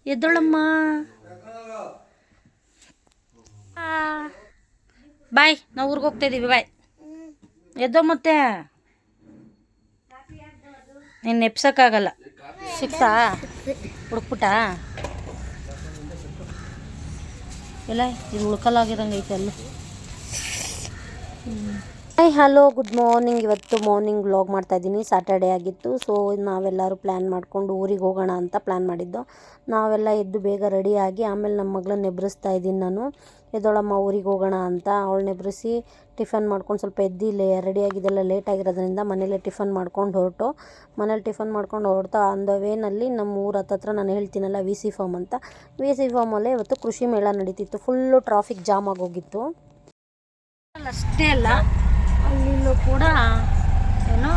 ಎದ್ದೋಳಮ್ಮ. ಬಾಯ್, ನಾವು ಊರಿಗೆ ಹೋಗ್ತಾ ಇದ್ದೀವಿ. ಬಾಯ್, ಎದ್ದೋ. ಮತ್ತೆ ನೀನು ನೆಪ್ಸೋಕ್ಕಾಗಲ್ಲ. ಸಿಕ್ತಾ ಹುಡುಕ್ಬಿಟ್ಟ ಎಲ್ಲ. ಇದು ಉಳ್ಕಲಾಗಿರಂಗೆ ಐತೆ ಅಲ್ಲ. Hi, hello, good morning. ಇವತ್ತು ಮಾರ್ನಿಂಗ್ ವ್ಲಾಗ್ ಮಾಡ್ತಾಯಿದ್ದೀನಿ. ಸ್ಯಾಟರ್ಡೇ ಆಗಿತ್ತು. ಸೊ ನಾವೆಲ್ಲರೂ ಪ್ಲ್ಯಾನ್ ಮಾಡಿಕೊಂಡು ಊರಿಗೆ ಹೋಗೋಣ ಅಂತ ಪ್ಲ್ಯಾನ್ ಮಾಡಿದ್ದು. ನಾವೆಲ್ಲ ಎದ್ದು ಬೇಗ ರೆಡಿಯಾಗಿ ಆಮೇಲೆ ನಮ್ಮ ಮಗಳನ್ನ ಎಬ್ಬರಿಸ್ತಾ ಇದ್ದೀನಿ ನಾನು. ಎದ್ದೋಳಮ್ಮ ಊರಿಗೆ ಹೋಗೋಣ ಅಂತ. ಅವಳನ್ನ ಎಬ್ಬರಿಸಿ ಟಿಫನ್ ಮಾಡ್ಕೊಂಡು ಸ್ವಲ್ಪ ಎದ್ದಿಲ್ಲ ರೆಡಿಯಾಗಿದ್ದೆಲ್ಲ ಲೇಟ್ ಆಗಿರೋದ್ರಿಂದ ಮನೇಲೆ ಟಿಫನ್ ಮಾಡ್ಕೊಂಡು ಹೊರಟು. ಮನೇಲಿ ಟಿಫನ್ ಮಾಡ್ಕೊಂಡು ಹೊರಡ್ತಾ ಆನ್ ದ ವೇನಲ್ಲಿ ನಮ್ಮ ಊರ ಹತ್ತತ್ರ ನಾನು ಹೇಳ್ತೀನಲ್ಲ ವಿ.ಸಿ ಫಾರ್ಮ್ ಅಂತ. ವಿ.ಸಿ ಫಾರ್ಮಲ್ಲೇ ಇವತ್ತು ಕೃಷಿ ಮೇಳ ನಡೀತಿತ್ತು. ಫುಲ್ಲು ಟ್ರಾಫಿಕ್ ಜಾಮ್ ಆಗೋಗಿತ್ತು. ಅಷ್ಟೇ ಅಲ್ಲ, ಅಲ್ಲಿಲ್ಲೂ ಕೂಡ ಏನೋ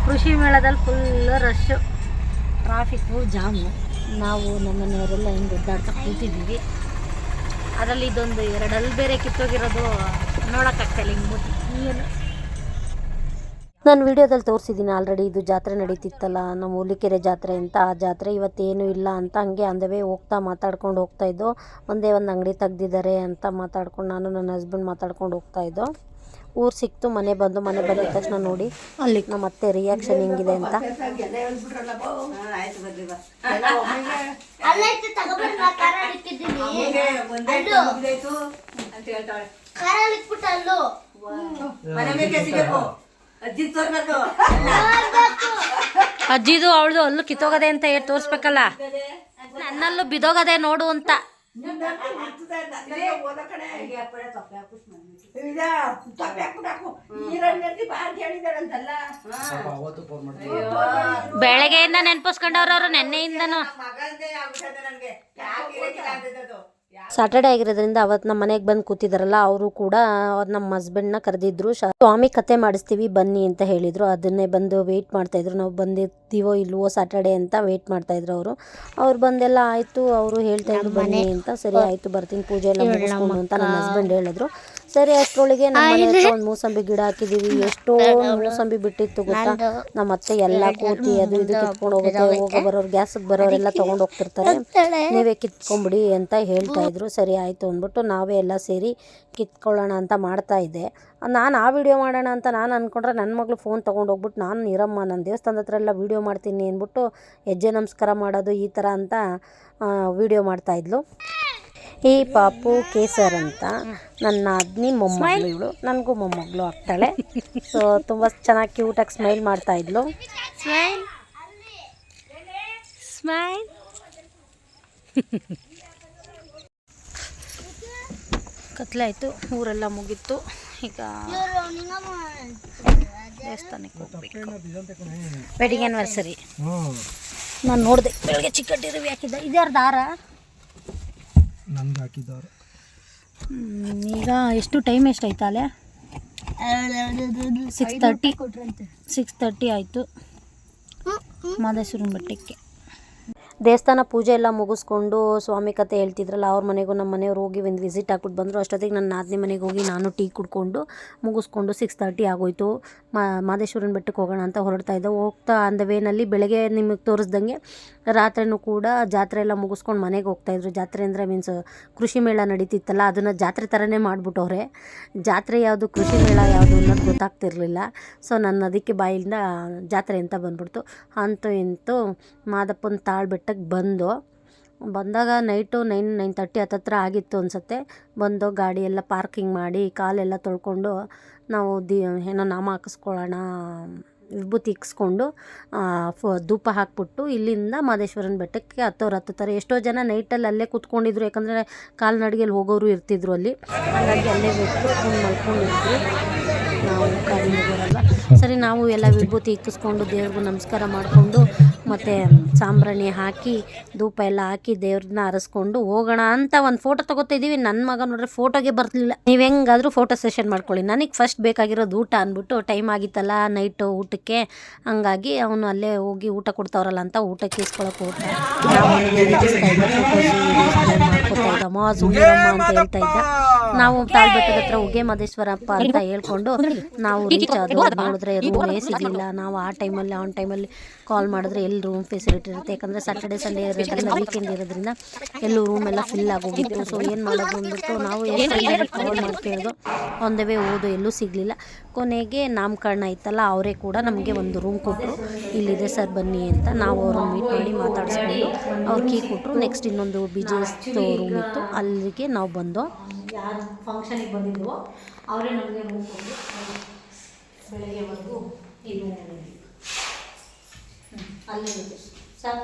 ಕೃಷಿ ಮೇಳದಲ್ಲಿ ಫುಲ್ಲು ರಶ್ಶು, ಟ್ರಾಫಿಕ್ಕು ಜಾಮು. ನಾವು ನಮ್ಮ ಮನೆಯವರೆಲ್ಲ ಹಿಂಗೆ ಒದ್ದಾಡ್ತಾ ಕೂತಿದ್ದೀವಿ. ಅದರಲ್ಲಿ ಇದೊಂದು 2 ಹಲ್ಲು ಬೇರೆ ಕಿತ್ತೋಗಿರೋದು ನೋಡೋಕ್ಕಾಗ್ತಾಯಿಲ್ಲ. ಹಿಂಗೆ ನಾನು ವಿಡಿಯೋದಲ್ಲಿ ತೋರಿಸಿದ್ದೀನಿ ಆಲ್ರೆಡಿ. ಇದು ಜಾತ್ರೆ ನಡೀತಿತ್ತಲ್ಲ, ನಮ್ಮ ಹುಲಿಕೆರೆ ಜಾತ್ರೆ ಅಂತ. ಆ ಜಾತ್ರೆ ಇವತ್ತೇನು ಇಲ್ಲ ಅಂತ ಹಂಗೆ ಅಂದವೇ ಹೋಗ್ತಾ ಮಾತಾಡ್ಕೊಂಡು ಹೋಗ್ತಾಯಿದ್ದೋ. ಒಂದೇ ಒಂದು ಅಂಗಡಿ ತೆಗ್ದಿದ್ದಾರೆ ಅಂತ ಮಾತಾಡ್ಕೊಂಡು ನಾನು ನನ್ನ ಹಸ್ಬೆಂಡ್ ಮಾತಾಡ್ಕೊಂಡು ಹೋಗ್ತಾಯಿದ್ದೋ. ಊರು ಸಿಕ್ತು, ಮನೆ ಬಂದಿದ ತಕ್ಷಣ ನೋಡಿ ಅಲ್ಲಿ ನಮ್ಮ ಅತ್ತೆ ರಿಯಾಕ್ಷನ್ ಹೆಂಗಿದೆ ಅಂತ. ಅಜ್ಜಿದು ಅವಳದು ಅಲ್ಲೂ ಕಿತ್ತೋಗದೆ ಅಂತ ಹೇಳಿ ತೋರಿಸ್ಬೇಕಲ್ಲ. ನನ್ನಲ್ಲೂ ಬಿದೋಗದೆ ನೋಡು ಅಂತ. ಬೆಳಗ್ಗೆಯಿಂದ ನೆನಪಿಸ್ಕೊಂಡವ್ರವ್ರು ನೆನ್ನೆಯಿಂದನು. ಸ್ಯಾಟರ್ಡೇ ಆಗಿರೋದ್ರಿಂದ ಅವತ್ತು ನಮ್ಮ ಮನೆಗೆ ಬಂದು ಕೂತಿದ್ದಾರಲ್ಲ, ಅವರು ಕೂಡ ನಮ್ಮ ಹಸ್ಬೆಂಡ್ನ ಕರೆದಿದ್ರು. ಸ್ವಾಮಿ ಕತೆ ಮಾಡಿಸ್ತೀವಿ ಬನ್ನಿ ಅಂತ ಹೇಳಿದರು. ಅದನ್ನೇ ಬಂದು ವೆಯ್ಟ್ ಮಾಡ್ತಾಯಿದ್ರು. ನಾವು ಬಂದಿರ್ತೀವೋ ಇಲ್ವೋ ಸ್ಯಾಟರ್ಡೇ ಅಂತ ವೆಯ್ಟ್ ಮಾಡ್ತಾಯಿದ್ರು ಅವರು. ಅವ್ರು ಬಂದೆಲ್ಲ ಆಯಿತು. ಅವರು ಹೇಳ್ತಾಯಿದ್ರು ಬನ್ನಿ ಅಂತ. ಸರಿ ಆಯಿತು ಬರ್ತೀನಿ, ಪೂಜೆ ಎಲ್ಲ ಮುಗಿಸ್ಕೊಂಡು ಅಂತ ನನ್ನ ಹಸ್ಬೆಂಡ್ ಹೇಳಿದ್ರು. ಸರಿ ಅಷ್ಟರೊಳಗೆ ನಮ್ಮ ಮನೆ ಹತ್ರ ಒಂದು ಮೂಸಂಬಿ ಗಿಡ ಹಾಕಿದ್ದೀವಿ. ಎಷ್ಟೋ ಮೂಸಂಬಿ ಬಿಟ್ಟಿತ್ತು ಗೊತ್ತಾ. ನಮ್ಮ ಅತ್ತೆ ಎಲ್ಲ ಕೂತಿ ಅದು ಇದು ಕಿತ್ಕೊಂಡು ಹೋಗುತ್ತೆ. ಬರೋರು ಗ್ಯಾಸಿಗೆ ಬರೋರೆಲ್ಲ ತೊಗೊಂಡು ಹೋಗ್ತಿರ್ತಾರೆ, ನೀವೇ ಕಿತ್ಕೊಂಬಿಡಿ ಅಂತ ಹೇಳ್ತಾ ಇದ್ರು. ಸರಿ ಆಯಿತು ಅಂದ್ಬಿಟ್ಟು ನಾವೇ ಎಲ್ಲ ಸೇರಿ ಕಿತ್ಕೊಳ್ಳೋಣ ಅಂತ ಮಾಡ್ತಾಯಿದ್ದೆ. ನಾನು ಆ ವಿಡಿಯೋ ಮಾಡೋಣ ಅಂತ ನಾನು ಅಂದ್ಕೊಂಡ್ರೆ ನನ್ನ ಮಗಳು ಫೋನ್ ತೊಗೊಂಡು ಹೋಗ್ಬಿಟ್ಟು, ನಾನು ಇರಮ್ಮ ನಾನು ದೇವಸ್ಥಾನದ ಹತ್ರ ಎಲ್ಲ ವೀಡಿಯೋ ಮಾಡ್ತೀನಿ ಅಂದ್ಬಿಟ್ಟು ಹೆಜ್ಜೆ ನಮಸ್ಕಾರ ಮಾಡೋದು ಈ ಥರ ಅಂತ ವೀಡಿಯೋ ಮಾಡ್ತಾಯಿದ್ಲು. ಈ ಪಾಪು ಕೇಸರ್ ಅಂತ ನನ್ನ ಅದ್ನಿ ಮೊಮ್ಮಗಳು. ಇವಳು ನನಗೂ ಮೊಮ್ಮಗಳು ಆಗ್ತಾಳೆ. ಸೊ ತುಂಬ ಚೆನ್ನಾಗಿ ಕ್ಯೂಟಾಗಿ ಸ್ಮೈಲ್ ಮಾಡ್ತಾಯಿದ್ಲು. ಸ್ಮೈಲ್ ಕತ್ಲೆ ಆಯಿತು, ಊರೆಲ್ಲ ಮುಗೀತು. ಈಗ ದೇವಸ್ಥಾನಕ್ಕೆ ಹೋಗ್ಬೇಕು. ವೆಡ್ಡಿಂಗ್ ಆ್ಯನಿವರ್ಸರಿ ನಾನು ನೋಡಿದೆ ಬೆಳಗ್ಗೆ. ಚಿಕ್ಕಟ್ಟಿರು ಹಾಕಿದ್ದ. ಇದ್ಯಾರು ದಾರ ನನ್ಗೆ ಹಾಕಿದ್ದಾರೆ. ಈಗ ಎಷ್ಟು ಟೈಮ್ ಎಷ್ಟಾಯ್ತು ಅಲ್ಲೇ? 6:30 ಆಯಿತು ಮಾದೇಶ್ವರನ ಬೆಟ್ಟಕ್ಕೆ. ದೇವಸ್ಥಾನ ಪೂಜೆ ಎಲ್ಲ ಮುಗಿಸ್ಕೊಂಡು ಸ್ವಾಮಿ ಕತೆ ಹೇಳ್ತಿದ್ರಲ್ಲ, ಅವ್ರ ಮನೆಗೂ ನಮ್ಮ ಮನೆಯವ್ರು ಹೋಗಿ ಒಂದು ವಿಸಿಟ್ ಹಾಕ್ಬಿಟ್ಟು ಬಂದರು. ಅಷ್ಟೊತ್ತಿಗೆ ನನ್ನ ನಾದಿನಿ ಮನೆಗೆ ಹೋಗಿ ನಾನು ಟೀ ಕುಡ್ಕೊಂಡು ಮುಗಿಸ್ಕೊಂಡು 6:30 ಆಗೋಯ್ತು. ಮಾದೇಶ್ವರನ ಬೆಟ್ಟಕ್ಕೆ ಹೋಗೋಣ ಅಂತ ಹೊರಡ್ತಾ ಇದ್ದೆ. ಹೋಗ್ತಾ ಅಂದ ವೇನಲ್ಲಿ ಬೆಳಗ್ಗೆ ನಿಮಗೆ ತೋರಿಸ್ದಂಗೆ ರಾತ್ರಿನೂ ಕೂಡ ಜಾತ್ರೆ ಎಲ್ಲ ಮುಗಿಸ್ಕೊಂಡು ಮನೆಗೆ ಹೋಗ್ತಾಯಿದ್ರು. ಜಾತ್ರೆ ಅಂದರೆ ಮೀನ್ಸ್ ಕೃಷಿ ಮೇಳ ನಡೀತಿತ್ತಲ್ಲ, ಅದನ್ನು ಜಾತ್ರೆ ಥರನೇ ಮಾಡಿಬಿಟ್ಟವ್ರೆ. ಜಾತ್ರೆ ಯಾವುದು ಕೃಷಿ ಮೇಳ ಯಾವುದು ಅನ್ನೋದು ಗೊತ್ತಾಗ್ತಿರ್ಲಿಲ್ಲ. ಸೊ ನನ್ನ ಅದಕ್ಕೆ ಬಾಯಿಂದ ಜಾತ್ರೆ ಅಂತ ಬಂದ್ಬಿಡ್ತು. ಅಂತೂ ಇಂತೂ ಮಾದಪ್ಪನ ತಾಳು ಬೆಟ್ಟಕ್ಕೆ ಬಂದಾಗ ನೈಟು 9:30 ಹತ್ತತ್ರ ಆಗಿತ್ತು ಅನಿಸುತ್ತೆ. ಬಂದು ಗಾಡಿ ಎಲ್ಲ ಪಾರ್ಕಿಂಗ್ ಮಾಡಿ ಕಾಲೆಲ್ಲ ತೊಳ್ಕೊಂಡು ನಾವು ಏನೋ ನಾಮ ಹಾಕಿಸ್ಕೊಳ್ಳೋಣ, ವಿಭೂತಿ ಇಕ್ಸ್ಕೊಂಡು ಧೂಪ ಹಾಕ್ಬಿಟ್ಟು ಇಲ್ಲಿಂದ ಮಾದೇಶ್ವರನ ಬೆಟ್ಟಕ್ಕೆ ಹತ್ತುತ್ತಾರೆ. ಎಷ್ಟೋ ಜನ ನೈಟಲ್ಲಿ ಅಲ್ಲೇ ಕೂತ್ಕೊಂಡಿದ್ರು, ಯಾಕಂದರೆ ಕಾಲ್ನಡಿಗೆಯಲ್ಲಿ ಹೋಗೋರು ಇರ್ತಿದ್ರು ಅಲ್ಲಿ. ಹಾಗಾಗಿ ಅಲ್ಲೇ ಬಿಟ್ಟು ಮಲ್ಕೊಂಡಿದ್ವಿ ನಾವು ಗಾಡಿ ಹೋಗೋರಲ್ಲ. ಸರಿ ನಾವು ಎಲ್ಲ ವಿಭೂತಿ ಇಕ್ಕಿಸ್ಕೊಂಡು ದೇವ್ರಿಗೂ ನಮಸ್ಕಾರ ಮಾಡಿಕೊಂಡು ಮತ್ತು ಸಾಂಬ್ರಾಣಿ ಹಾಕಿ ಧೂಪ ಎಲ್ಲ ಹಾಕಿ ದೇವ್ರನ್ನ ಹರಿಸ್ಕೊಂಡು ಹೋಗೋಣ ಅಂತ ಒಂದು ಫೋಟೋ ತೊಗೋತಿದ್ದೀವಿ. ನನ್ನ ಮಗ ನೋಡ್ರೆ ಫೋಟೋಗೆ ಬರಲಿಲ್ಲ. ನೀವು ಹೆಂಗಾದರೂ ಫೋಟೋ ಸೆಷನ್ ಮಾಡ್ಕೊಳ್ಳಿ, ನನಗೆ ಫಸ್ಟ್ ಬೇಕಾಗಿರೋದು ಊಟ ಅಂದ್ಬಿಟ್ಟು ಟೈಮ್ ಆಗಿತ್ತಲ್ಲ ನೈಟು ಊಟಕ್ಕೆ. ಹಂಗಾಗಿ ಅವನು ಅಲ್ಲೇ ಹೋಗಿ ಊಟ ಕೊಡ್ತಾವ್ರಲ್ಲ ಅಂತ ಊಟಕ್ಕೆ ಇಸ್ಕೊಳಕ್ಕೆ ಹೋಗ್ತಾ ಮಾಡ್ಕೋತಾ ಇದ್ದ. ಮಾಸ್ ಅಂತ ಹೇಳ್ತಾ ಇದ್ದ. ನಾವು ತಾಳ್ಬೆಟ್ಟದ ಹತ್ರ ಉಗ್ಗೆ ಮಹದೇಶ್ವರಪ್ಪ ಅಂತ ಹೇಳ್ಕೊಂಡು ನಾವು ರೀಚ್ ಆದ್ವು. ನೋಡಿದ್ರೆ ರೂಮೇ ಸಿಗಲಿಲ್ಲ. ನಾವು ಆನ್ ಟೈಮಲ್ಲಿ ಕಾಲ್ ಮಾಡಿದ್ರೆ ಎಲ್ಲಿ ರೂಮ್ ಫೆಸಿಲಿಟಿ ಇರುತ್ತೆ, ಯಾಕಂದರೆ ಸ್ಯಾಟರ್ಡೆ ಸಂಡೇ ಇರೋದ್ರಿಂದ ವೀಕೆಂಡ್ ಇರೋದ್ರಿಂದ ಎಲ್ಲೂ ರೂಮ್ ಎಲ್ಲ ಫಿಲ್ ಆಗೋಗಿತ್ತು. ಸೊ ಏನು ಮಾಡೋದು ಅಂದ್ಬಿಟ್ಟು ನಾವು ಎಷ್ಟು ಕಾಲ್ ಮಾಡಿ ಕೇಳಿದ್ರು ಆನ್ ದ ವೇ ಹೋದು, ಎಲ್ಲೂ ಸಿಗಲಿಲ್ಲ. ಕೊನೆಗೆ ನಾಮಕರಣ ಇತ್ತಲ್ಲ, ಅವರೇ ಕೂಡ ನಮಗೆ ಒಂದು ರೂಮ್ ಕೊಟ್ಟರು. ಇಲ್ಲಿದೆ ಸರ್ ಬನ್ನಿ ಅಂತ. ನಾವು ಅವ್ರನ್ನ ಮೀಟ್ ಮಾಡಿ ಮಾತಾಡಿಸ್ಕೊಂಡು ಅವ್ರು ಕೀ ಕೊಟ್ಟರು. ನೆಕ್ಸ್ಟ್ ಇನ್ನೊಂದು BGS ರೂಮ್ ಇತ್ತು, ಅಲ್ಲಿಗೆ ನಾವು ಬಂದು ಯಾರು ಫಂಕ್ಷನಿಗೆ ಬಂದಿದ್ವೋ ಅವರೇ ನಮಗೆ ರೂಮ್ ಕೊಟ್ಟು ಬೆಳಗ್ಗೆವರೆಗೂ ಈ ರೂಮಲ್ಲಿ ಅಲ್ಲಿರುತ್ತೆ ಸರ್.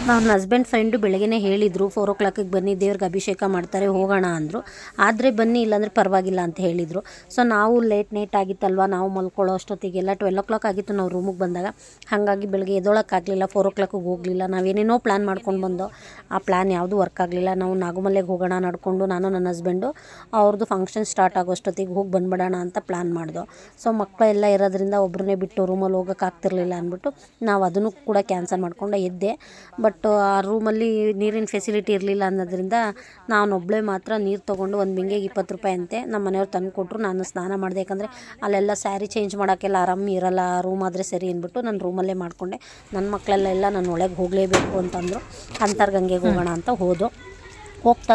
ನನ್ನ ಹಸ್ಬೆಂಡ್ ಫ್ರೆಂಡು ಬೆಳಗ್ಗೆನೇ ಹೇಳಿದರು 4 o'clock ಬನ್ನಿ, ದೇವ್ರಿಗೆ ಅಭಿಷೇಕ ಮಾಡ್ತಾರೆ, ಹೋಗೋಣ ಅಂದರು. ಆದರೆ ಬನ್ನಿ, ಇಲ್ಲಾಂದರೆ ಪರವಾಗಿಲ್ಲ ಅಂತ ಹೇಳಿದರು. ಸೊ ನಾವು ಲೇಟ್ ಆಗಿತ್ತಲ್ವ, ನಾವು ಮಲ್ಕೊಳ್ಳೋ ಅಷ್ಟೊತ್ತಿಗೆಲ್ಲ 12 o'clock ಆಗಿತ್ತು ನಾವು ರೂಮಿಗೆ ಬಂದಾಗ. ಹಾಗಾಗಿ ಬೆಳಗ್ಗೆ ಎದ್ದೊಳಕ್ಕಾಗಲಿಲ್ಲ, 4 o'clock ಹೋಗಲಿಲ್ಲ. ನಾವೇನೇನೋ ಪ್ಲ್ಯಾನ್ ಮಾಡ್ಕೊಂಡು ಬಂದೋ, ಆ ಪ್ಲ್ಯಾನ್ ಯಾವುದೂ ವರ್ಕ್ ಆಗಲಿಲ್ಲ. ನಾವು ನಾಗಮಲೆಗೆ ಹೋಗೋಣ ನಡ್ಕೊಂಡು, ನಾನು ನನ್ನ ಹಸ್ಬೆಂಡು ಅವ್ರದ್ದು ಫಂಕ್ಷನ್ ಸ್ಟಾರ್ಟ್ ಆಗೋಷ್ಟೊತ್ತಿಗೆ ಹೋಗಿ ಬಂದ್ಬಿಡೋಣ ಅಂತ ಪ್ಲ್ಯಾನ್ ಮಾಡ್ದೋ. ಸೊ ಮಕ್ಕಳೆಲ್ಲ ಇರೋದ್ರಿಂದ ಒಬ್ಬರನ್ನೇ ಬಿಟ್ಟು ರೂಮಲ್ಲಿ ಹೋಗೋಕ್ಕಾಗ್ತಿರ್ಲಿಲ್ಲ ಅಂದ್ಬಿಟ್ಟು ನಾವು ಅದನ್ನು ಕೂಡ ಕ್ಯಾನ್ಸಲ್ ಮಾಡ್ಕೊಂಡು ಎದ್ದೆ. ಬಟ್ ಆ ರೂಮಲ್ಲಿ ನೀರಿನ ಫೆಸಿಲಿಟಿ ಇರಲಿಲ್ಲ ಅನ್ನೋದ್ರಿಂದ ನಾನೊಬ್ಬಳೇ ಮಾತ್ರ ನೀರು ತೊಗೊಂಡು ಒಂದು ಬಿಂಗೆಗೆ 20 ರೂಪಾಯಿ ಅಂತೆ ನಮ್ಮ ಮನೆಯವ್ರು ತಂದು ಕೊಟ್ಟರು. ನಾನು ಸ್ನಾನ ಮಾಡಿದೆ, ಯಾಕಂದರೆ ಅಲ್ಲೆಲ್ಲ ಸ್ಯಾರಿ ಚೇಂಜ್ ಮಾಡೋಕ್ಕೆಲ್ಲ ಆರಾಮ ಇರಲ್ಲ, ರೂಮ್ ಆದರೆ ಸರಿ ಅಂದ್ಬಿಟ್ಟು ನಾನು ರೂಮಲ್ಲೇ ಮಾಡಿಕೊಂಡೆ. ನನ್ನ ಮಕ್ಕಳೆಲ್ಲ ನಾನು ಒಳಗೆ ಹೋಗಲೇಬೇಕು ಅಂತಂದರು. ಅಂತರ್ಗಂಗೆಗೆ ಹೋಗೋಣ ಅಂತ ಹೋಗ್ತಾ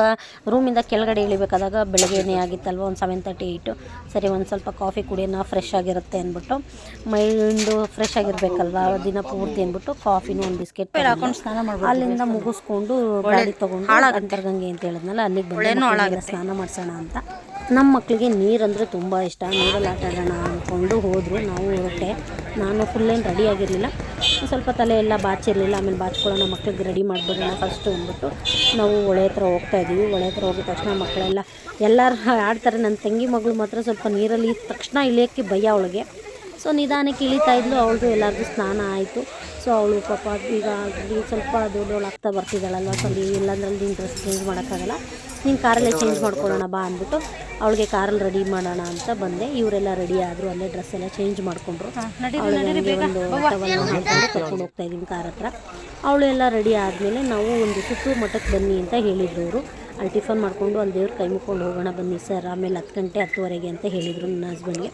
ರೂಮಿಂದ ಕೆಳಗಡೆ ಇಳಿಬೇಕಾದಾಗ ಬೆಳಗ್ಗೆನೇ ಆಗಿತ್ತಲ್ವ, ಒಂದು 7:38. ಸರಿ ಒಂದು ಸ್ವಲ್ಪ ಕಾಫಿ ಕುಡಿಯೋಣ, ಫ್ರೆಶ್ ಆಗಿರುತ್ತೆ ಅಂದ್ಬಿಟ್ಟು, ಮೈಂಡು ಫ್ರೆಶ್ ಆಗಿರಬೇಕಲ್ವ ದಿನ ಪೂರ್ತಿ ಅಂದ್ಬಿಟ್ಟು ಕಾಫಿನೂ ಒಂದು ಬಿಸ್ಕೆಟ್ ಹಾಕೊಂಡು ಸ್ನಾನ ಮಾಡಿ ಅಲ್ಲಿಂದ ಮುಗಿಸ್ಕೊಂಡು ಗಾಡಿ ತೊಗೊಂಡು ಅಂತರ್ಗಂಗೆ ಅಂತ ಹೇಳಿದ್ನಲ್ಲ ಅಲ್ಲಿಗೆ ಬಂದು ಸ್ನಾನ ಮಾಡಿಸೋಣ ಅಂತ. ನಮ್ಮ ಮಕ್ಕಳಿಗೆ ನೀರಂದರೆ ತುಂಬ ಇಷ್ಟ. ನೀರಲ್ಲಿ ಆಟ ಆಡೋಣ ಅಂದ್ಕೊಂಡು ಹೋದರು. ನಾವು ಹೊರಟೆ. ನಾನು ಫುಲ್ಲೇನು ರೆಡಿ ಆಗಿರಲಿಲ್ಲ, ಸ್ವಲ್ಪ ತಲೆ ಎಲ್ಲ ಬಾಚಿರಲಿಲ್ಲ. ಆಮೇಲೆ ಬಾಚ್ಕೊಳ್ಳೋಣ, ಮಕ್ಳಿಗೆ ರೆಡಿ ಮಾಡಿಬಿಡೋಣ ಫಸ್ಟು ಅಂದ್ಬಿಟ್ಟು ನಾವು ಹೊಳೆ ಹತ್ರ ಹೋಗ್ತಾಯಿದ್ದೀವಿ. ಹೊಳೆ ಹತ್ರ ಹೋಗಿದ ತಕ್ಷಣ ಮಕ್ಕಳೆಲ್ಲ ಎಲ್ಲರೂ ಆಡ್ತಾರೆ. ನನ್ನ ತಂಗಿ ಮಗಳು ಮಾತ್ರ ಸ್ವಲ್ಪ ನೀರಲ್ಲಿ ತಕ್ಷಣ ಇಳಿಯೋಕ್ಕೆ ಭಯ ಅವಳಿಗೆ. ಸೊ ನಿಧಾನಕ್ಕೆ ಇಳಿತಾ ಇದ್ಲು. ಅವಳದು ಎಲ್ಲರಿಗೂ ಸ್ನಾನ ಆಯಿತು. ಸೊ ಅವಳು ಪಾಪ ಈಗ ಸ್ವಲ್ಪ ದೊಡ್ಡವಳು ಆಗ್ತಾ ಬರ್ತಿದ್ದಾಳಲ್ವ, ಸೊ ಇಲ್ಲಾಂದ್ರೆ ನೀನು ಡ್ರೆಸ್ ಚೇಂಜ್ ಮಾಡೋಕ್ಕಾಗಲ್ಲ, ನೀನು ಕಾರಲ್ಲೇ ಚೇಂಜ್ ಮಾಡ್ಕೊಳ್ಳೋಣ ಬಾ ಅಂದ್ಬಿಟ್ಟು ಅವಳಿಗೆ ಕಾರಲ್ಲಿ ರೆಡಿ ಮಾಡೋಣ ಅಂತ ಬಂದೆ. ಇವರೆಲ್ಲ ರೆಡಿ ಆದರು, ಅಲ್ಲೇ ಡ್ರೆಸ್ ಎಲ್ಲ ಚೇಂಜ್ ಮಾಡಿಕೊಂಡ್ರು. ಅವಳಿಗೆ ಒಂದು ಟವಲ್ ಹಾಕೊಂಡು ಕರ್ಕೊಂಡು ಹೋಗ್ತಾಯಿದ್ದೀನಿ ಕಾರ್ ಹತ್ರ. ಅವಳು ಎಲ್ಲ ರೆಡಿ ಆದಮೇಲೆ ನಾವು ಒಂದು ಸುತ್ತೂರು ಮಠಕ್ಕೆ ಬನ್ನಿ ಅಂತ ಹೇಳಿದ್ರು ಅವರು. ಅಲ್ಲಿ ಟಿಫನ್ ಮಾಡಿಕೊಂಡು ಅಲ್ಲಿ ದೇವ್ರ ಕೈ ಮುಕ್ಕೊಂಡು ಹೋಗೋಣ ಬನ್ನಿ ಸರ್, ಆಮೇಲೆ 10 ಗಂಟೆ 10:30 ಅಂತ ಹೇಳಿದರು ನನ್ನ ಹಸ್ಬೆಂಡ್ಗೆ.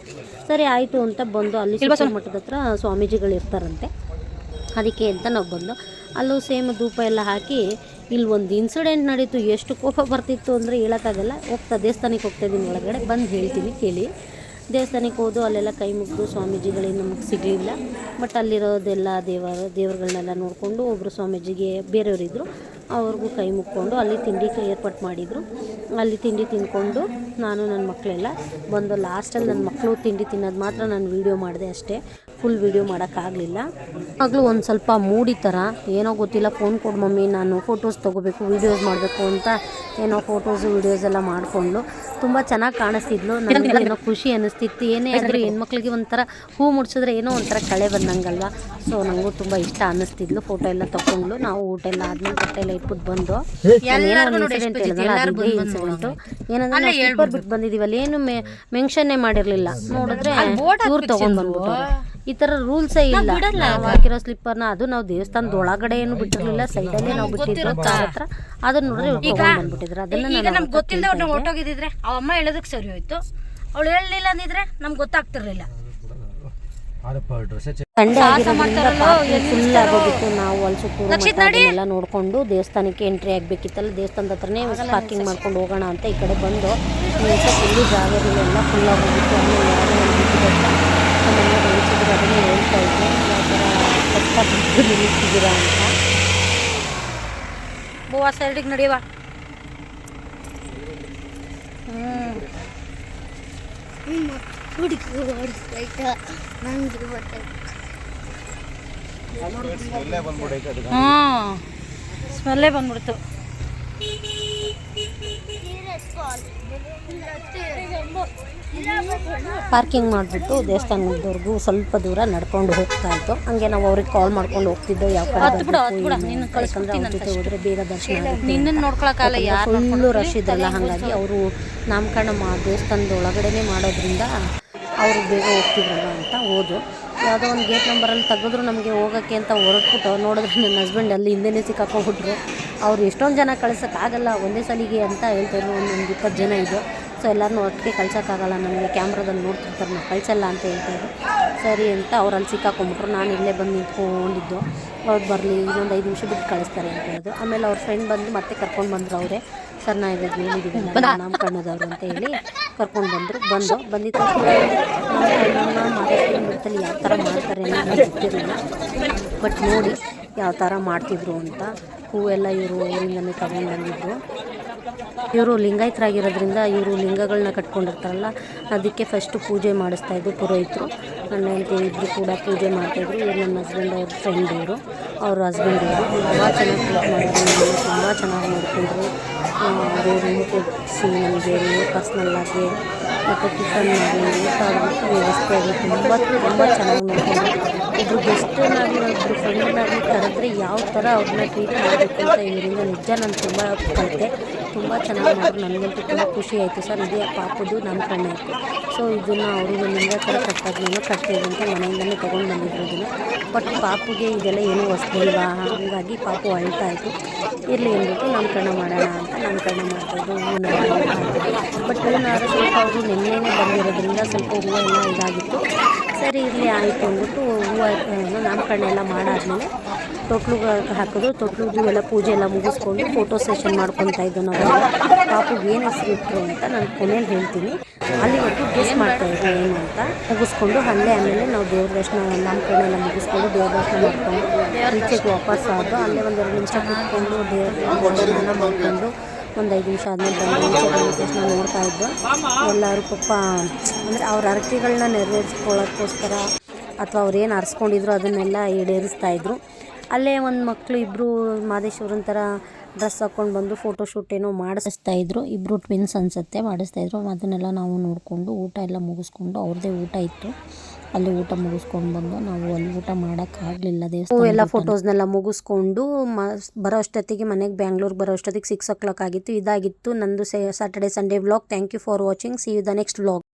ಸರಿ ಆಯಿತು ಅಂತ ಬಂದು ಅಲ್ಲಿ ಸುತ್ತೂರು ಮಠದ ಹತ್ರ ಸ್ವಾಮೀಜಿಗಳು ಇರ್ತಾರಂತೆ, ಅದಕ್ಕೆ ಅಂತ ನಾವು ಬಂದು ಅಲ್ಲೂ ಸೇಮ್ ಧೂಪ ಎಲ್ಲ ಹಾಕಿ. ಇಲ್ಲಿ ಒಂದು ಇನ್ಸಿಡೆಂಟ್ ನಡೀತು, ಎಷ್ಟು ಕೋಪ ಬರ್ತಿತ್ತು ಅಂದರೆ ಹೇಳೋಕ್ಕಾಗಲ್ಲ. ದೇವಸ್ಥಾನಕ್ಕೆ ಹೋಗ್ತಾಯಿದ್ದೀನಿ, ಒಳಗಡೆ ಬಂದು ಹೇಳ್ತೀನಿ ಕೇಳಿ. ದೇವಸ್ಥಾನಕ್ಕೆ ಹೋದು ಅಲ್ಲೆಲ್ಲ ಕೈ ಮುಗಿದು ಸ್ವಾಮೀಜಿಗಳೇನು ನಮಗೆ ಸಿಗಲಿಲ್ಲ. ಬಟ್ ಅಲ್ಲಿರೋದೆಲ್ಲ ದೇವರುಗಳನ್ನೆಲ್ಲ ನೋಡಿಕೊಂಡು ಒಬ್ಬರು ಸ್ವಾಮೀಜಿಗೆ ಬೇರೆಯವರಿದ್ದರು, ಅವ್ರಿಗೂ ಕೈ ಮುಕ್ಕೊಂಡು ಅಲ್ಲಿ ತಿಂಡಿಗೆ ಏರ್ಪಾಟ್ ಮಾಡಿದರು. ಅಲ್ಲಿ ತಿಂಡಿ ತಿಂದ್ಕೊಂಡು ನಾನು ನನ್ನ ಮಕ್ಕಳೆಲ್ಲ ಬಂದು ಲಾಸ್ಟಲ್ಲಿ ನನ್ನ ಮಕ್ಕಳು ತಿಂಡಿ ತಿನ್ನೋದು ಮಾತ್ರ ನಾನು ವೀಡಿಯೋ ಮಾಡಿದೆ ಅಷ್ಟೇ, ಫುಲ್ ವೀಡಿಯೋ ಮಾಡೋಕ್ಕಾಗಲಿಲ್ಲ. ಆಗಲೂ ಒಂದು ಸ್ವಲ್ಪ ಮೂಡಿ ಥರ ಏನೋ ಗೊತ್ತಿಲ್ಲ, ಫೋನ್ ಕೊಡು ಮಮ್ಮಿ ನಾನು ಫೋಟೋಸ್ ತೊಗೋಬೇಕು, ವೀಡಿಯೋಸ್ ಮಾಡಬೇಕು ಅಂತ ಏನೋ ಫೋಟೋಸು ವೀಡಿಯೋಸ್ ಎಲ್ಲ ಮಾಡಿಕೊಂಡು ತುಂಬ ಚೆನ್ನಾಗಿ ಕಾಣಿಸ್ತಿದ್ಲು. ನನಗೆ ಏನೋ ಖುಷಿ ಅನ್ನಿಸ್ತಿತ್ತು. ಏನೇ ಆದರೂ ಹೆಣ್ಮಕ್ಳಿಗೆ ಒಂಥರ ಹೂ ಮುಡ್ಸಿದ್ರೆ ಏನೋ ಒಂಥರ ಕಳೆ ಬಂದಂಗಲ್ವ. ಸೊ ನನಗೂ ತುಂಬ ಇಷ್ಟ ಅನ್ನಿಸ್ತಿದ್ಲು. ಫೋಟೋ ಎಲ್ಲ ತೊಗೊಂಡ್ಲು. ನಾವು ಊಟ ಎಲ್ಲ ಆದ್ಮೇಲೆ ಬಟ್ಟೆ ಎಲ್ಲ ಇಟ್ಬಿಟ್ಟು ಬಂದು ಇನ್ಸಿಡೆಂಟ್ ಹೇಳಿದ್ನಲ್ಲ ಅದೇ ಇನ್ಸಿಡೆಂಟು. ಏನಂದ್ರೆ ನಾವು ಸ್ಲಿಪ್ಪರ್ ಬಿಟ್ಟು ಬಂದಿದ್ದೀವಲ್ಲ, ಏನು ಮೆನ್ಷನ್ನೇ ಮಾಡಿರಲಿಲ್ಲ. ನೋಡಿದ್ರೆ ಇವ್ರು ತೊಗೊಂಡು ಬಂದ್ಬಿಟ್ಟು ಈ ಥರ ರೂಲ್ಸೇ ಇಲ್ಲ. ನಾವು ಹಾಕಿರೋ ಸ್ಲಿಪ್ಪರ್ನ ಅದು ನಾವು ದೇವಸ್ಥಾನದ ಒಳಗಡೆ ಏನು ಬಿಟ್ಟಿರಲಿಲ್ಲ, ಸೈಡಲ್ಲೇ ನಾವು ಬಿಟ್ಟಿದ್ರು ಕಾರ್ ಹತ್ರ. ಅದನ್ನ ನೋಡಿದ್ರೆ ಇವ್ರು ತೊಗೊಂಡು ಬಂದ್ಬಿಟ್ಟಿದ್ರು. ಅದನ್ನ ನಮ್ಗೆ ಗೊತ್ತಿಲ್ಲ, ಹೊರಟೋಗಿದ್ದಿದ್ರೆ ಅಮ್ಮ ಹೇಳೋದಕ್ಕೆ ಸರಿ ಹೋಯ್ತು. ಅವಳು ಹೇಳಲಿಲ್ಲ ಅಂದಿದ್ರೆ ನಮ್ಗೆ ಗೊತ್ತಾಗ್ತಿರ್ಲಿಲ್ಲ. ಸಂಡೇ ಆಗಿರೋದ್ರಿಂದ ಫುಲ್ ಆಗೋಗಿತ್ತು. ನಾವು ಅಲ್ಲಿ ಸುತ್ತೂರು ಎಲ್ಲ ನೋಡಿಕೊಂಡು ದೇವಸ್ಥಾನಕ್ಕೆ ಎಂಟ್ರಿ ಆಗಬೇಕಿತ್ತಲ್ಲ, ದೇವಸ್ಥಾನದ ಹತ್ರನೇ ಪಾರ್ಕಿಂಗ್ ಮಾಡ್ಕೊಂಡು ಹೋಗೋಣ ಅಂತ ಈ ಕಡೆ ಬಂದು ಫುಲ್ಲು ಜಾಗ ಎಲ್ಲ ಫುಲ್ ಆಗೋಗಿತ್ತು. ಆಮೇಲೆ ಬೆಳೆಸಿದ್ರು ಅದನ್ನೇ ಹೇಳ್ತಾ ಇದ್ದೆ, ಯಾವ ಥರ ಕಷ್ಟಪಟ್ಟು ನಿಲ್ಲಿಸಿದ್ದೀರಾ ಅಂತ. ಗೋವಾ ಸೈಡಿಗೆ ನಡೆಯುವ. ಸ್ಮೆಲ್ಲೇ ಬಂದ್ಬಿಡ್ತು. ಪಾರ್ಕಿಂಗ್ ಮಾಡಿಬಿಟ್ಟು ದೇವಸ್ಥಾನದವರೆಗೂ ಸ್ವಲ್ಪ ದೂರ ನಡ್ಕೊಂಡು ಹೋಗ್ತಾ ಇತ್ತು. ಹಂಗೆ ನಾವು ಅವ್ರಿಗೆ ಕಾಲ್ ಮಾಡ್ಕೊಂಡು ಹೋಗ್ತಿದ್ದೋ, ಯಾವ ಕಡೆ ಹೋದರೆ ಬೇಗ ದರ್ಶನ ಆಗುತ್ತೆ. ಫುಲ್ಲು ರಶ್ ಇದ್ರಲ್ಲ, ಹಾಗಾಗಿ ಅವರು ನಾಮಕರಣ ದೇವಸ್ಥಾನದ ಒಳಗಡೆನೇ ಮಾಡೋದ್ರಿಂದ ಅವರು ಬೇಗ ಹೋಗ್ತಿದ್ರಲ್ಲ ಅಂತ ಹೋದು. ಯಾವುದೋ ಒಂದು ಗೇಟ್ ನಂಬರಲ್ಲಿ ತೆಗೆದ್ರು ನಮಗೆ ಹೋಗೋಕ್ಕೆ ಅಂತ ಹೊರಟ್ಬಿಟ್ಟು ನೋಡಿದ್ರೆ ನನ್ನ ಹಸ್ಬೆಂಡ್ ಅಲ್ಲಿ ಹಿಂದೆನೇ ಸಿಕ್ಕಾಕೊಂಡ್ಬಿಟ್ರು. ಅವ್ರು ಎಷ್ಟೊಂದು ಜನ ಕಳ್ಸೋಕ್ಕಾಗಲ್ಲ ಒಂದೇ ಸಲಿಗೆ ಅಂತ ಹೇಳ್ತಾಯಿದ್ರು. ಒಂದು 20 ಜನ ಇದು. ಸೊ ಎಲ್ಲರನ್ನೂ ಒಟ್ಟಿಗೆ ಕಳ್ಸೋಕ್ಕಾಗಲ್ಲ, ನನಗೆ ಕ್ಯಾಮ್ರಾದಲ್ಲಿ ನೋಡ್ತಿರ್ತಾರೆ, ನಾವು ಕಳಿಸಲ್ಲ ಅಂತ ಹೇಳ್ತಾಯಿದ್ರು. ಸರಿ ಅಂತ ಅವ್ರು ಅಲ್ಲಿ ಸಿಕ್ಕಾಕೊಂಡ್ಬಿಟ್ರು. ನಾನು ಇಲ್ಲೇ ಬಂದು ನಿಂತ್ಕೊಂಡಿದ್ದು. ಅವ್ರು ಬರಲಿ, ಇನ್ನೊಂದು 5 ನಿಮಿಷ ಬಿಟ್ಟು ಕಳಿಸ್ತಾರೆ ಅಂತ ಹೇಳಿದ್ರು. ಆಮೇಲೆ ಅವ್ರ ಫ್ರೆಂಡ್ ಬಂದು ಮತ್ತೆ ಕರ್ಕೊಂಡು ಬಂದರು ಅವರೇ. ಸರ್ ನಾ ಇವಾಗ ಹೇಳಿದ್ದೀವಲ್ಲ ನಾಮಕರಣದವರು ಅಂತ ಹೇಳಿ ಕರ್ಕೊಂಡು ಬಂದಿದ್ದ ತಕ್ಷಣ ನಾಮಕರಣನ ಮಹಾರಾಷ್ಟ್ರ ನೃತ್ಯದಲ್ಲಿ ಯಾವ ಥರ ಮಾಡ್ತಾರೆ ಅಂತ ಗೊತ್ತಿರಲಿಲ್ಲ. ಬಟ್ ನೋಡಿ ಯಾವ ಥರ ಮಾಡ್ತಿದ್ರು ಅಂತ. ಹೂವೆಲ್ಲ ಇವರು ಊರಿಂದಲೇ ತಗೊಂಡು ಬಂದಿದ್ರು. ಇವರು ಲಿಂಗಾಯತರಾಗಿರೋದ್ರಿಂದ ಇವರು ಲಿಂಗಗಳನ್ನ ಕಟ್ಕೊಂಡಿರ್ತಾರಲ್ಲ, ಅದಕ್ಕೆ ಫಸ್ಟು ಪೂಜೆ ಮಾಡಿಸ್ತಾಯಿದ್ರು ಪುರೋಹಿತರು. ನನ್ನ ಹೆಂಡತಿ ಇಬ್ಬರು ಕೂಡ ಪೂಜೆ ಮಾಡ್ತಾಯಿದ್ರು. ಇವ್ರು ನನ್ನ ಹಸ್ಬೆಂಡ್ ಅವ್ರ ಫ್ರೆಂಡ್ ಇವರು, ಅವ್ರ ಹಸ್ಬೆಂಡ್ ಇವರು ತುಂಬ ಚೆನ್ನಾಗಿ ಟ್ರೀಟ್ ಮಾಡಿದ್ರು, ತುಂಬ ಚೆನ್ನಾಗಿ ನೋಡ್ಕೊಂಡ್ರು. ಅವರು ರೂಮ್ ಕೊಡಿಸಿ ನಮಗೆ ಪರ್ಸ್ನಲ್ಲಾಗಿ ಮತ್ತು ಟಿಫನ್ ಮಾಡಿ ಊಟ ವ್ಯವಸ್ಥೆ ಆಗಲಿ ತುಂಬ ಚೆನ್ನಾಗಿ ನೋಡ್ಕೊಂಡ್ರು. ಒಬ್ಬರು ಗೆಸ್ಟನ್ನಾಗಲಿ ಒಬ್ಬರು ಫ್ರೆಂಡನ್ನಾಗಲಿ ಕರೆದ್ರೆ ಯಾವ ಥರ ಅವ್ರನ್ನ ಟ್ರೀಟ್ ಮಾಡಬೇಕು ಅಂತ ಇವರಿಂದ ನಿಜ ನಾನು ತುಂಬ ಕಲಿತೆ. ತುಂಬ ಚೆನ್ನಾಗಿ ಮಾಡಿದ್ರು. ನನಗಂತೂ ತುಂಬ ಖುಷಿ ಆಯಿತು. ಸರ್ ಇದೇ ಪಾಪದು ನಾಮಕರಣ ಆಯಿತು. ಸೊ ಇದನ್ನು ಅವರು ಲಿಂಗ ಥರ ಕಟ್ಟಾದ್ಮೇಲೆ ಕಟ್ತೇವೆ ಅಂತ ಮನೆಯಿಂದಲೇ ತೊಗೊಂಡು ಬಂದಿದ್ರು ಇದನ್ನು. ಬಟ್ ಪಾಪುಗೆ ಇದೆಲ್ಲ ಏನೂ ಹೊಸ್ದಿಲ್ವಾ, ಹಾಗಾಗಿ ಪಾಪು ಅಳ್ತಾ ಇತ್ತು. ಇರಲಿ ಅಂದ್ಬಿಟ್ಟು ನಾಮಕರಣ ಮಾಡೋಣ ಅಂತ ನಾಮಕರಣ ಮಾಡ್ತಾಯಿದ್ರು. ಬಟ್ ಹೂವಿನಾರ ಸ್ವಲ್ಪ ಅವರು ನೆನ್ನೆನೇ ಬಂದಿರೋದ್ರಿಂದ ಸ್ವಲ್ಪ ಹೂವು ಎಲ್ಲ ಇದಾಗಿತ್ತು. ಸರಿ ಇರಲಿ ಆಯಿತು ಅಂದ್ಬಿಟ್ಟು ಹೂವು ನಾಮಕರಣ ಎಲ್ಲ ಮಾಡಾದ್ಮೇಲೆ ತೊಟ್ಲುಗೆ ಹಾಕಿದ್ರು. ತೊಟ್ಲುದು ಎಲ್ಲ ಪೂಜೆ ಎಲ್ಲ ಮುಗಿಸ್ಕೊಂಡು ಫೋಟೋ ಸೆಷನ್ ಮಾಡ್ಕೊತಾ ಇದ್ದು ನಾವು. ಪಾಪುಗೆ ಏನು ಹೆಸರು ಇಟ್ಟರು ಅಂತ ನಾನು ಕೊನೆಯಲ್ಲಿ ಹೇಳ್ತೀನಿ. ಅಲ್ಲಿವರೆಗೂ ಗೆಸ್ ಮಾಡ್ತಾಯಿದ್ವಿ ಏನು ಅಂತ ಮುಗಿಸ್ಕೊಂಡು ಆಮೇಲೆ ನಾವು ದೇವ್ರ ದರ್ಶನ ನಾಮಕರಣ ಎಲ್ಲ ಮುಗಿಸ್ಕೊಂಡು ದೇವ್ರ ದರ್ಶನ ಮಾಡ್ಕೊಂಡು ಈಚೆಗೆ ವಾಪಸ್ ಆದ್ದು. ಅಲ್ಲೇ ಒಂದು 2 ನಿಮಿಷ ಕೂತ್ಕೊಂಡು ದೇವ್ರ ಸ್ನಾನ ಮಾಡಿಕೊಂಡು ಒಂದು 5 ನಿಮಿಷ ಆದಮೇಲೆ ಬಂದು ಈಚೆ ಬಂದ ತಕ್ಷಣ ನೋಡ್ತಾಯಿದ್ದು. ಎಲ್ಲರೂ ಪಾಪ ಅಂದರೆ ಅವ್ರ ಹರಕೆಗಳನ್ನ ನೆರವೇರಿಸ್ಕೊಳ್ಳೋಕ್ಕೋಸ್ಕರ ಅಥವಾ ಅವ್ರೇನು ಹರಿಸ್ಕೊಂಡಿದ್ರು ಅದನ್ನೆಲ್ಲ ಈಡೇರಿಸ್ತಾಯಿದ್ರು. ಅಲ್ಲೇ ಒಂದು ಮಕ್ಕಳು ಇಬ್ಬರು ಮಾದೇಶ್ವರನ ಥರ ಡ್ರೆಸ್ ಹಾಕ್ಕೊಂಡು ಬಂದು ಫೋಟೋಶೂಟ್ ಏನೋ ಮಾಡಿಸ್ತಾಯಿದ್ರು. ಇಬ್ಬರು ಟ್ವಿನ್ಸ್ ಅನಿಸುತ್ತೆ, ಮಾಡಿಸ್ತಾಯಿದ್ರು. ಅದನ್ನೆಲ್ಲ ನಾವು ನೋಡಿಕೊಂಡು ಊಟ ಎಲ್ಲ ಮುಗಿಸ್ಕೊಂಡು ಅವ್ರದ್ದೇ ಊಟ ಇತ್ತು, ಅಲ್ಲಿ ಊಟ ಮುಗಿಸ್ಕೊಂಡು ಬಂದು ನಾವು ಅಲ್ಲಿ ಊಟ ಮಾಡೋಕ್ಕಾಗಲಿಲ್ಲ. ದೇವಸ್ಥಾನ ಎಲ್ಲ ಫೋಟೋಸ್ನೆಲ್ಲ ಮುಗಿಸ್ಕೊಂಡು ಬರೋ ಅಷ್ಟೊತ್ತಿಗೆ ಮನೆಗೆ ಬ್ಯಾಂಗ್ಳೂರ್ಗೆ ಬರೋ ಅಷ್ಟೊತ್ತಿಗೆ 6 o'clock ಆಗಿತ್ತು. ಇದಾಗಿತ್ತು ನಂದು Saturday Sunday vlog. Thank you for watching. See you the next vlog.